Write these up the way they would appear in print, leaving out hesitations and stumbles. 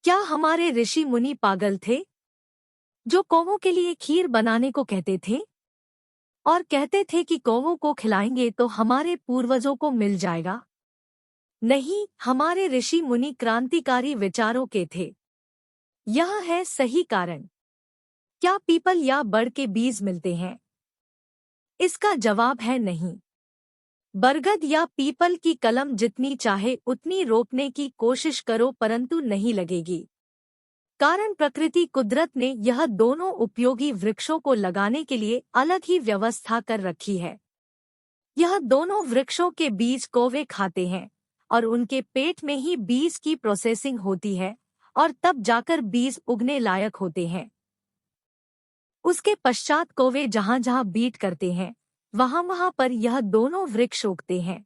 क्या हमारे ऋषि मुनि पागल थे जो कौवों के लिए खीर बनाने को कहते थे और कहते थे कि कौवों को खिलाएंगे तो हमारे पूर्वजों को मिल जाएगा? नहीं, हमारे ऋषि मुनि क्रांतिकारी विचारों के थे। यह है सही कारण। क्या पीपल या बड़ के बीज मिलते हैं? इसका जवाब है नहीं। बरगद या पीपल की कलम जितनी चाहे उतनी रोपने की कोशिश करो परंतु नहीं लगेगी। कारण प्रकृति कुदरत ने यह दोनों उपयोगी वृक्षों को लगाने के लिए अलग ही व्यवस्था कर रखी है। यह दोनों वृक्षों के बीज कौवे खाते हैं और उनके पेट में ही बीज की प्रोसेसिंग होती है और तब जाकर बीज उगने लायक होते हैं। उसके पश्चात कौवे जहाँ जहाँ बीट करते हैं वहाँ वहाँ पर यह दोनों वृक्ष उगते हैं।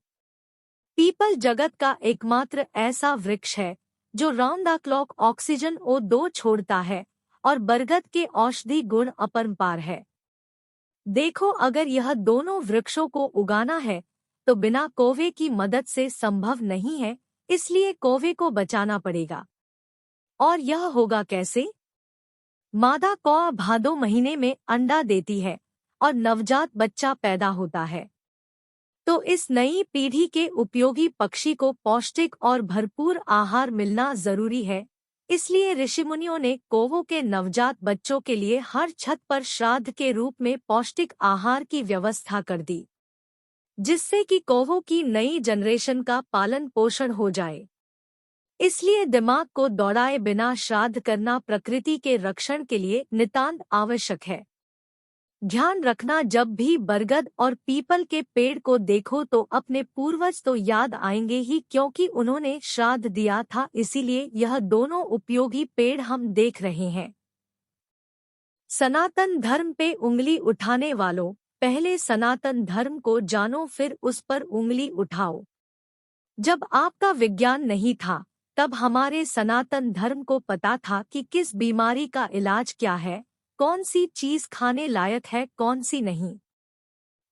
पीपल जगत का एकमात्र ऐसा वृक्ष है जो round the clock oxygen O2 छोड़ता है और बरगद के औषधि गुण अपरंपार है। देखो, अगर यह दोनों वृक्षों को उगाना है तो बिना कौवे की मदद से संभव नहीं है, इसलिए कौवे को बचाना पड़ेगा। और यह होगा कैसे? मादा कौवा भादो महीने में अंडा देती है और नवजात बच्चा पैदा होता है। तो इस नई पीढ़ी के उपयोगी पक्षी को पौष्टिक और भरपूर आहार मिलना जरूरी है। इसलिए ऋषिमुनियों ने कौवों के नवजात बच्चों के लिए हर छत पर श्राद्ध के रूप में पौष्टिक आहार की व्यवस्था कर दी, जिससे कि कौवों की नई जनरेशन का पालन पोषण हो जाए। इसलिए दिमाग को दौड़ाए बिना श्राद्ध करना प्रकृति के रक्षण के लिए नितांत आवश्यक है। ध्यान रखना, जब भी बरगद और पीपल के पेड़ को देखो तो अपने पूर्वज तो याद आएंगे ही, क्योंकि उन्होंने श्राद्ध दिया था, इसीलिए यह दोनों उपयोगी पेड़ हम देख रहे हैं। सनातन धर्म पे उंगली उठाने वालों, पहले सनातन धर्म को जानो फिर उस पर उंगली उठाओ। जब आपका विज्ञान नहीं था तब हमारे सनातन धर्म को पता था कि किस बीमारी का इलाज क्या है, कौन सी चीज खाने लायक है, कौन सी नहीं।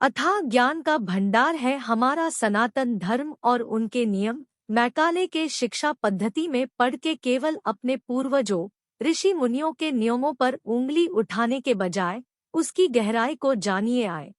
अथाह ज्ञान का भंडार है हमारा सनातन धर्म और उनके नियम मैकाले के शिक्षा पद्धति में पढ़ के केवल अपने पूर्वजों ऋषि मुनियों के नियमों पर उंगली उठाने के बजाय उसकी गहराई को जानिए आए।